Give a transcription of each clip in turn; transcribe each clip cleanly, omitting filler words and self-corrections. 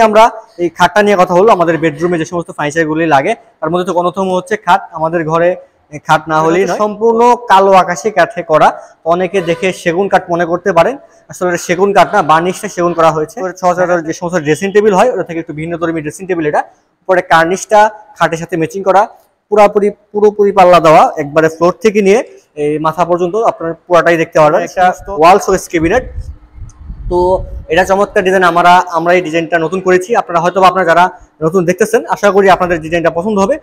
আমরা এই খাটটা নিয়ে কথা বলবো। আমাদের বেডরুমে যে সমস্ত ফার্নিচারগুলি লাগে তার মধ্যে তো অন্যতম হচ্ছে খাট। আমাদের ঘরে খাট না হলেই নয়, সম্পূর্ণ কালো আকাশি কাঠে করা। অনেকে দেখে সেগুন কাঠ মনে করতে পারেন, আসলে সেগুন কাঠ না, বার্নিশটা সেগুন করা হয়েছে। সচরাচর যে সমস্ত ড্রেসিং টেবিল হয় ওটা থেকে একটু ভিন্ন ধর্মী ড্রেসিং টেবিল এটা। উপরে কার্নিশটা খাটের সাথে ম্যাচিং করা, পুরোপুরি পাল্লা দেওয়া, একবারে ফ্লোর থেকে নিয়ে এই মাথা পর্যন্ত আপনার পুরাটাই দেখতে পারবেন। একটা ওয়াল সোয়েস ক্যাবিনেট। তো এটা চমৎকার ডিজাইন, আমরা এই ডিজাইনটা নতুন করেছি। আপনারা হয়তো আপনারা যারা নতুন দেখতেছেন, আশা করি আপনাদের ডিজাইনটা পছন্দ হবে।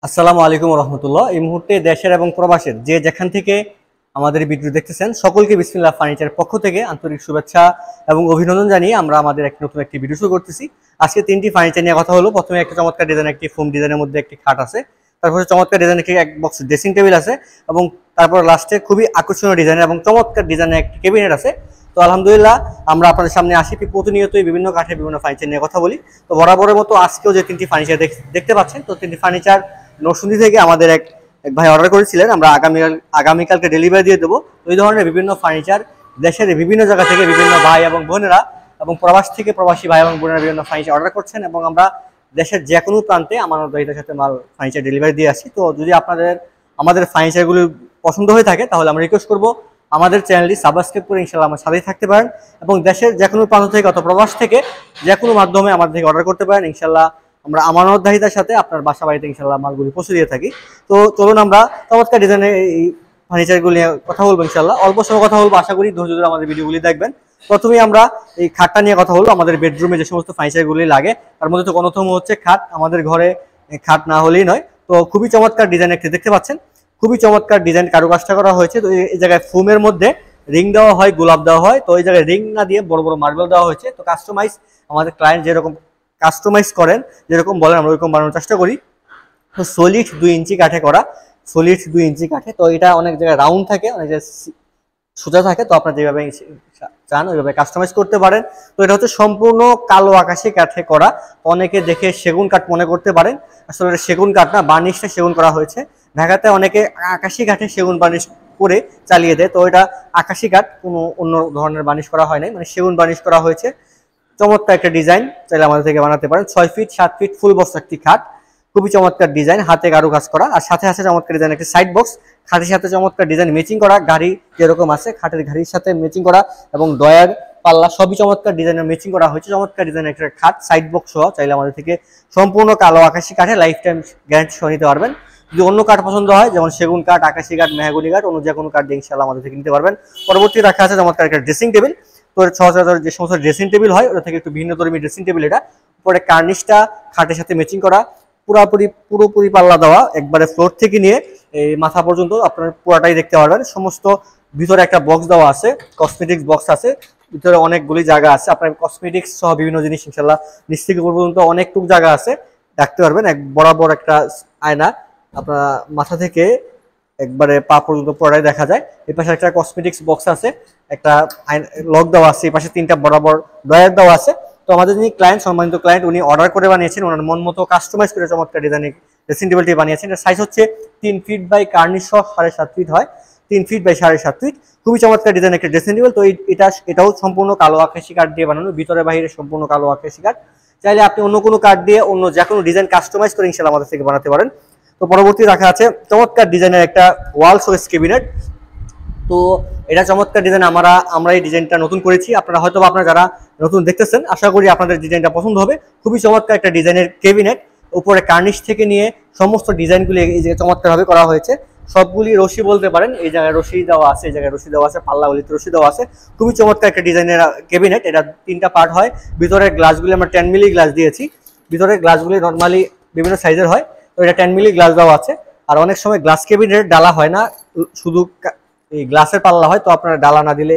আসসালামু আলাইকুম রহমতুল্লাহ। এই মুহূর্তে দেশের এবং প্রবাসের যে যেখান থেকে আমাদের ভিডিও দেখতেছেন সকলকে বিসমিল্লাহ ফার্নিচারের পক্ষ থেকে আন্তরিক শুভেচ্ছা এবং অভিনন্দন জানিয়ে আমরা আমাদের নতুন একটি ভিডিও শুরু করতেছি। আজকে তিনটি ফার্নিচার নিয়ে কথা হলো। প্রথমে একটা চমৎকার ডিজাইন, একটি ফোম ডিজাইনের মধ্যে একটি খাট আছে, তারপরে চমৎকার ডিজাইনের একটি এক বক্স ড্রেসিং টেবিল আছে, এবং তারপর লাস্টে খুবই আকর্ষণীয় ডিজাইনের এবং চমৎকার ডিজাইনের একটি ক্যাবিনেট আছে। তো আলহামদুলিল্লাহ আমরা আপনাদের সামনে আসি প্রতিনিয়তই বিভিন্ন কাঠের বিভিন্ন ফার্নিচার নিয়ে কথা বলি। তো বরাবরের মতো আজকেও যে তিনটি ফার্নিচার দেখতে পাচ্ছেন, তো তিনটি ফার্নিচার নরসিংদী থেকে আমাদের এক ভাই অর্ডার করেছিলেন। আমরা আগামীকালকে ডেলিভারি দিয়ে দেবো। এই ধরনের বিভিন্ন ফার্নিচার দেশের বিভিন্ন জায়গা থেকে বিভিন্ন ভাই এবং বোনেরা এবং প্রবাস থেকে প্রবাসী ভাই এবং বোনেরা বিভিন্ন ফার্নিচার অর্ডার করছেন, এবং আমরা দেশের যে কোনো প্রান্তে আমানতদারিতার সাথে মাল ফার্নিচার ডেলিভারি দিয়ে আসি। তো যদি আমাদের ফার্নিচারগুলি পছন্দ হয়ে থাকে তাহলে আমরা রিকোয়েস্ট করবো আমাদের চ্যানেলটি সাবস্ক্রাইব করে ইনশাল্লাহ আমার সাথেই থাকতে পারেন, এবং দেশের যে কোনো প্রান্ত থেকে অথবা প্রবাস থেকে যে কোনো মাধ্যমে আমাদের থেকে অর্ডার করতে পারেন। ইনশাল্লাহ আমরা আমানতদারিতার সাথে আপনার বাসা বাড়িতে ইনশাল্লাহ মালগুলি পৌঁছে দিয়ে থাকি। তো চলুন আমরা চমৎকার ডিজাইনের এই ফার্নিচারগুলি নিয়ে কথা বলবো। ইনশাল্লাহ অল্প সময় কথা বলবো, আশা করি ধৈর্য ধরে আমাদের ভিডিওগুলি দেখবেন। প্রথমেই আমরা এই খাটটা নিয়ে কথা বলবো। আমাদের বেডরুমে যে সমস্ত ফার্নিচারগুলি লাগে তার মধ্যে তো অন্যতম হচ্ছে খাট। আমাদের ঘরে খাট না হলেই নয়। তো খুবই চমৎকার ডিজাইন একটি দেখতে পাচ্ছেন, খুবই চমৎকার ডিজাইন কারুকাজটা করা হয়েছে। তো এই জায়গায় ফোমের মধ্যে রিং দেওয়া হয়, গোলাপ দেওয়া হয়। তো এই জায়গায় রিং না দিয়ে বড় বড় মার্বেল দেওয়া হয়েছে। তো কাস্টমাইজ আমাদের ক্লায়েন্ট যেরকম কাস্টমাইজ করেন, যেরকম বলেন আমরা ওইরকম বানানোর চেষ্টা করি। তো সলিড 2 ইঞ্চি কাঠে করা, সলিড 2 ইঞ্চি কাঠে। তো এটা অনেক জায়গায় রাউন্ড থাকে, অনেক জায়গায় সোজা থাকে। তো আপনারা যেভাবে চান ওইভাবে কাস্টমাইজ করতে পারেন। তো এটা হচ্ছে সম্পূর্ণ কালো আকাশি কাঠে করা। অনেকে দেখে সেগুন কাঠ মনে করতে পারেন, আসলে এটা সেগুন কাঠ না, বার্নিশটা সেগুন করা হয়েছে। ঢাকাতে অনেকে আকাশি কাঠে সেগুন বার্নিশ করে চালিয়ে দেয়। তো এটা আকাশি কাঠ, কোনো অন্য ধরনের বার্নিশ করা হয় নাই, মানে সেগুন বার্নিশ করা হয়েছে। চমৎকার একটা ডিজাইন, চাইলে আমাদের থেকে বানাতে পারেন। 6 ফিট 7 ফিট ফুল বক্স একটি খাট, খুবই চমৎকার ডিজাইন, হাতে কারুকাজ করা। আর সাথে আছে চমৎকার ডিজাইন একটি সাইড বক্স, খাটের সাথে চমৎকার ডিজাইন ম্যাচিং করা, গাড়ি যেরকম আছে খাটের গাড়ির সাথে ম্যাচিং করা, এবং দয়ার পাল্লা সবই চমৎকার ডিজাইনের ম্যাচিং করা হয়েছে। চমৎকার ডিজাইনের একটা খাট, সাইড বক্স সহ চাইলে আমাদের থেকে সম্পূর্ণ কালো আকাশি কাঠে লাইফ টাইম গ্যারান্টি সহ নিতে পারবেন। যদি অন্য কাঠ পছন্দ হয়, যেমন সেগুন কাঠ, আকাশি কাঠ, মেহগনি কাঠ, অন্য যে কোনো কাঠ দিয়ে ইনশাআল্লাহ আমাদের থেকে নিতে পারবেন। পরবর্তী রাখা আছে চমৎকার একটা ড্রেসিং টেবিল। তো সচরাচর যে সমস্ত ড্রেসিং টেবিল হয় ওটা থেকে একটু ভিন্ন ধর্মী ড্রেসিং টেবিল এটা। উপরে কার্নিশটা খাটের সাথে ম্যাচিং করা, পুরোপুরি পাল্লা দেওয়া, একবারে ফ্লোর থেকে নিয়ে এই মাথা পর্যন্ত আপনার পুরাটাই দেখতে পারবেন। সমস্ত ভিতরে একটা বক্স দেওয়া আছে, কসমেটিক্স বক্স আছে, ভিতরে অনেকগুলি জায়গা আছে। আপনার কসমেটিক্স সহ বিভিন্ন জিনিস ইনশাল্লাহ নিচ থেকে উপর পর্যন্ত অনেকটুকু জায়গা আছে, রাখতে পারবেন। এক বরাবর একটা আয়না, আপনার মাথা থেকে একবারে পা পর্যন্ত পড়াই দেখা যায়। এই পাশে একটা কসমেটিক্স বক্স আছে, একটা লক দেওয়া আছে। এই পাশে 3টা বরাবর ড্রয়ার দেওয়া আছে। তো আমাদের যিনি ক্লায়েন্ট, সম্মানিত ক্লায়েন্ট, উনি অর্ডার করে বানিয়েছেন, ওনার মন মতো কাস্টমাইজ করে চমৎকার ডিজাইনের ড্রেসিং টেবিলটি বানিয়েছেন। এর সাইজ হচ্ছে 3 ফিট বাই কার্নিশ 7.5 ফিট হয়, 3 ফিট বাই 7.5 ফিট। খুবই চমৎকার ডিজাইনের একটা ড্রেসিং টেবিল। তো এটাও সম্পূর্ণ কালো আকাশি কাঠ দিয়ে বানানো, ভিতরে বাইরে সম্পূর্ণ কালো আকাশি কাঠ। চাইলে আপনি অন্য কোনো কাঠ দিয়ে অন্য যে কোনো ডিজাইন কাস্টমাইজ করে ইনশাআল্লাহ আমাদের থেকে বানাতে পারেন। তো পরবর্তী রাখা আছে চমৎকার ডিজাইনের একটা ওয়াল সোয়েস ক্যাবিনেট। তো এটা চমৎকার ডিজাইন, আমরা এই ডিজাইনটা নতুন করেছি। আপনারা হয়তো আপনারা যারা নতুন দেখতেছেন, আশা করি আপনাদের ডিজাইনটা পছন্দ হবে। খুবই চমৎকার একটা ডিজাইনের ক্যাবিনেট। উপরে কার্নিশ থেকে নিয়ে সমস্ত ডিজাইনগুলি এই যে চমৎকারভাবে করা হয়েছে। সবগুলি রশি বলতে পারেন, এই জায়গায় রশি দেওয়া আছে, এই জায়গায় রশি দেওয়া আছে, পাল্লাগুলিতে রশি দেওয়া আছে। খুবই চমৎকার একটা ডিজাইনের ক্যাবিনেট। এটা 3টা পার্ট হয়। ভিতরের গ্লাসগুলি আমরা 10 মিলি গ্লাস দিয়েছি। ভিতরের গ্লাসগুলি নর্মালি বিভিন্ন সাইজের হয়। তো এটা 10 মিলি গ্লাস দেওয়া আছে। আর অনেক সময় গ্লাস ক্যাবিনেট ডালা হয় না, শুধু এই গ্লাসের পাল্লা হয়। তো আপনারা ডালা না দিলে,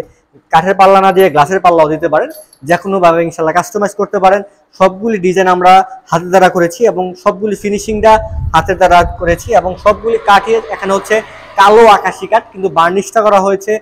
কাঠের পাল্লা না দিয়ে গ্লাসের পাল্লাও দিতে পারেন, যে কোনোভাবে ইনশাল্লাহ কাস্টমাইজ করতে পারেন। সবগুলি ডিজাইন আমরা হাতের দ্বারা করেছি, এবং সবগুলি ফিনিশিংটা হাতের দ্বারা করেছি, এবং সবগুলি কাঠের। এখানে হচ্ছে কালো আকাশি কাঠ, কিন্তু বার্নিশটা করা হয়েছে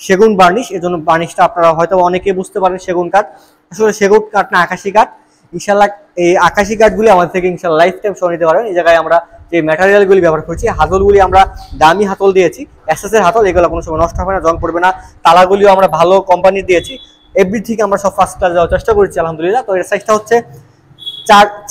সেগুন বার্নিশ। এর জন্য বার্নিশটা আপনারা হয়তো অনেকে বুঝতে পারেন সেগুন কাঠ, আসলে সেগুন কাঠ না, আকাশি কাঠ। ইনশাল্লাহ এই আকাশি কাঠগুলি আমাদের থেকে ইনশাল্লাহ লাইফ টাইম সহ নিতে পারবেন। এই জায়গায় আমরা যে ম্যাটেরিয়ালগুলি ব্যবহার করছি, হাতলগুলি আমরা দামি হাতল দিয়েছি, এসএস এর হাতল। এগুলো কোনো সময় নষ্ট হবে না, জং পড়বে না। তালাগুলিও আমরা ভালো কোম্পানির দিয়েছি। এভরি থেকে আমরা সব ফার্স্ট ক্লাস যাওয়ার চেষ্টা করেছি আলহামদুলিল্লাহ। তো এর সাইজটা হচ্ছে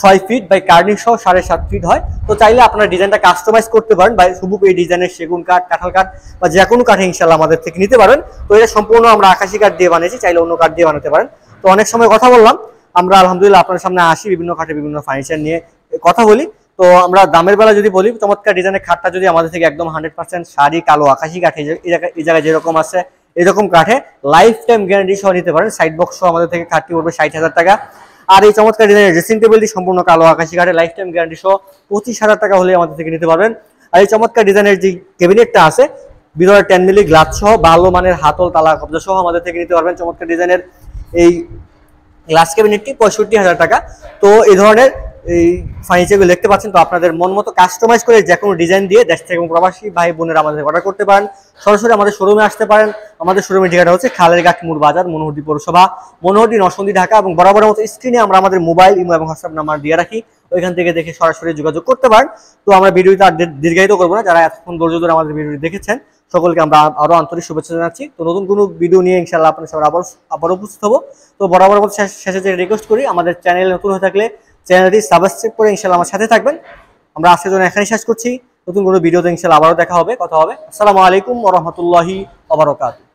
6 ফিট বাই কার্নিং সহ 7.5 ফিট হয়। তো চাইলে আপনারা ডিজাইনটা কাস্টমাইজ করতে পারেন বা হুবহু এই ডিজাইনের সেগুন কাঠ, কাঁঠাল কাঠ বা যে কোনো কাঠে ইনশাল্লাহ আমাদের থেকে নিতে পারেন। তো এটা সম্পূর্ণ আমরা আকাশি কাঠ দিয়ে বানিয়েছি, চাইলে অন্য কাঠ দিয়ে বানাতে পারেন। তো অনেক সময় কথা বললাম, আমরা আলহামদুলিল্লাহ আপনার সামনে আসি বিভিন্ন কাঠে বিভিন্ন ফার্নিচার নিয়ে কথা বলি। তো আমরা দামের বেলা যদি বলি, চমৎকার ডিজাইনের খাটটা যদি আমাদের থেকে একদম 100% শাড়ি কালো আকাশি কাঠে এই জায়গায় যেরকম আছে এরকম কাঠে লাইফ টাইম গ্যারান্টি সহ নিতে পারেন। সাইড বক্স সহ আমাদের থেকে খাটটি পড়বে 60,000 টাকা। আর এই চমৎকার ডিজাইনের ড্রেসিং টেবিলটি সম্পূর্ণ কালো আকাশি কাঠে লাইফ টাইম গ্যারান্টি সহ 25,000 টাকা হলে আমাদের থেকে নিতে পারবেন। আর এই চমৎকার ডিজাইনের যে ক্যাবিনেটটা আছে ভিতরে 10 মিলি গ্লাস সহ ভালো মানের হাতল তালা কবজা সহ আমাদের থেকে নিতে পারবেন। চমৎকার ডিজাইনের এই গ্লাস ক্যাবিনেটটি 65,000 টাকা। তো এই ধরনের এই ফার্নিচারগুলো দেখতে পাচ্ছেন। তো আপনাদের মন মতো কাস্টমাইজ করে যে কোনো ডিজাইন দিয়ে দেশ থেকে প্রবাসী ভাই বোনেরা আমাদের অর্ডার করতে পারেন। সরাসরি আমাদের শোরুমে আসতে পারেন। আমাদের শোরুমের ঠিকানা হচ্ছে খালেরঘাট মুড় বাজার, মনোহরদী পৌরসভা, মনোহরদী নরসিংদী, ঢাকা। এবং বরাবরের মতো স্ক্রিনে আমরা আমাদের মোবাইল, ইমো এবং হোয়াটসঅ্যাপ নাম্বার দিয়ে রাখি, ওইখান থেকে দেখে সরাসরি যোগাযোগ করতে পারেন। তো আমরা ভিডিওটা আর দীর্ঘায়িত করবো না। যারা এতক্ষণ ধৈর্য ধরে আমাদের ভিডিওটি দেখেছেন সকলকে আমরা আরো আন্তরিক শুভেচ্ছা জানাচ্ছি। তো নতুন কোনো ভিডিও নিয়ে ইনশাআল্লাহ আপনাদের সবার আবার উপস্থিত হবো। তো বরাবর শেষে যে রিকোয়েস্ট করি, আমাদের চ্যানেল নতুন হয়ে থাকলে চ্যানেলটি সাবস্ক্রাইব করে ইনশাআল্লাহ আমার সাথে থাকবেন। আমরা আজকের জন্য এখানেই শেষ করছি। নতুন কোনো ভিডিওতে ইনশাআল্লাহ আবারও দেখা হবে, কথা হবে। আসসালামু আলাইকুম ওয়া রাহমাতুল্লাহি ওয়া বারাকাতুহু।